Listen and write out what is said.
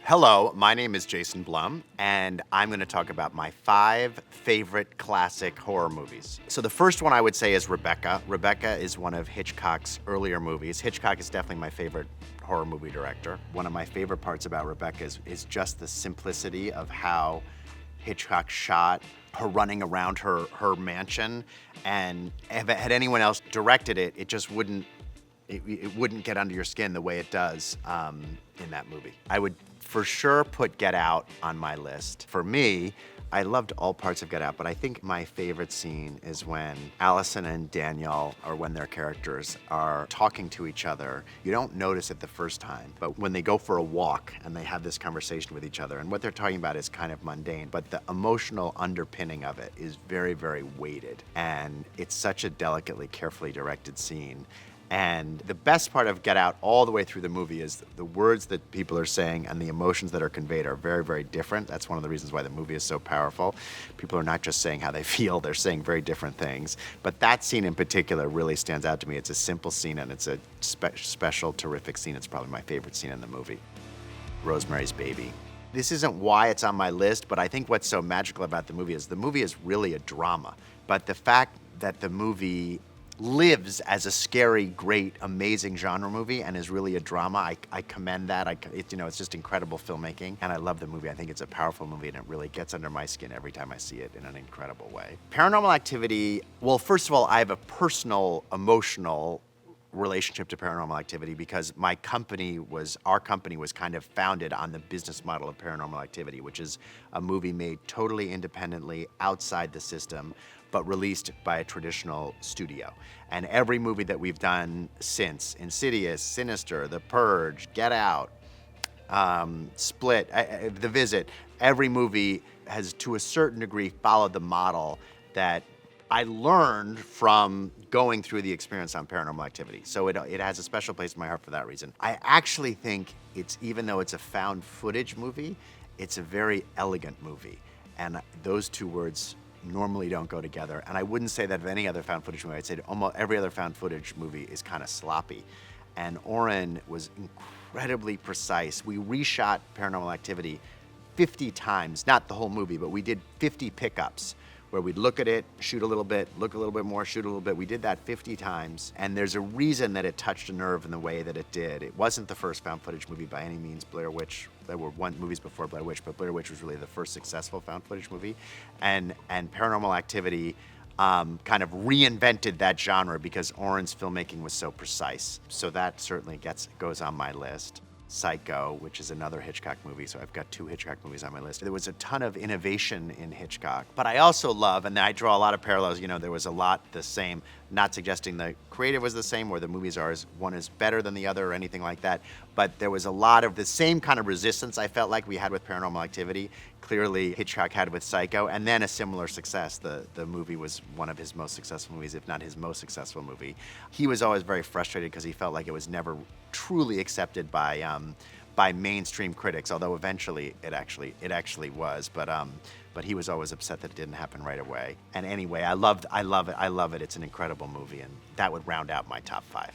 Hello, my name is Jason Blum, and I'm going to talk about my 5 favorite classic horror movies. So the first one I would say is Rebecca. Rebecca is one of Hitchcock's earlier movies. Hitchcock is definitely my favorite horror movie director. One of my favorite parts about Rebecca is just the simplicity of how Hitchcock shot her running around her mansion, and had anyone else directed it, it just wouldn't get under your skin the way it does in that movie. I would for sure put Get Out on my list. For me, I loved all parts of Get Out, but I think my favorite scene is when Allison and Daniel, or when their characters are talking to each other. You don't notice it the first time, but when they go for a walk and they have this conversation with each other, and what they're talking about is kind of mundane, but the emotional underpinning of it is very, very weighted. And it's such a delicately, carefully directed scene. And the best part of Get Out all the way through the movie is the words that people are saying and the emotions that are conveyed are very, very different. That's one of the reasons why the movie is so powerful. People are not just saying how they feel, they're saying very different things. But that scene in particular really stands out to me. It's a simple scene and it's a special, terrific scene. It's probably my favorite scene in the movie. Rosemary's Baby. This isn't why it's on my list, but I think what's so magical about the movie is really a drama. But the fact that the movie lives as a scary, great, amazing genre movie and is really a drama. I commend that. It's just incredible filmmaking, and I love the movie. I think it's a powerful movie, and it really gets under my skin every time I see it in an incredible way. Paranormal Activity, well, first of all, I have a personal, emotional relationship to Paranormal Activity because our company was kind of founded on the business model of Paranormal Activity, which is a movie made totally independently outside the system, but released by a traditional studio. And every movie that we've done since, Insidious, Sinister, The Purge, Get Out, Split, The Visit, every movie has to a certain degree followed the model that I learned from going through the experience on Paranormal Activity. So it has a special place in my heart for that reason. I actually think even though it's a found footage movie, it's a very elegant movie. And those two words normally don't go together. And I wouldn't say that of any other found footage movie. I'd say almost every other found footage movie is kind of sloppy. And Oren was incredibly precise. We reshot Paranormal Activity 50 times, not the whole movie, but we did 50 pickups where we'd look at it, shoot a little bit, look a little bit more, shoot a little bit. We did that 50 times, and there's a reason that it touched a nerve in the way that it did. It wasn't the first found footage movie by any means. Blair Witch, there were movies before Blair Witch, but Blair Witch was really the first successful found footage movie. And Paranormal Activity kind of reinvented that genre because Oren's filmmaking was so precise. So that certainly goes on my list. Psycho, which is another Hitchcock movie, so I've got 2 Hitchcock movies on my list. There was a ton of innovation in Hitchcock, but I also love, and I draw a lot of parallels, there was a lot the same, not suggesting the creative was the same or the movies one is better than the other or anything like that, but there was a lot of the same kind of resistance I felt like we had with Paranormal Activity, clearly Hitchcock had with Psycho, and then a similar success. The movie was one of his most successful movies, if not his most successful movie. He was always very frustrated because he felt like it was never truly accepted by mainstream critics, although eventually it actually was. But he was always upset that it didn't happen right away. And anyway, I love it. It's an incredible movie, and that would round out my top 5.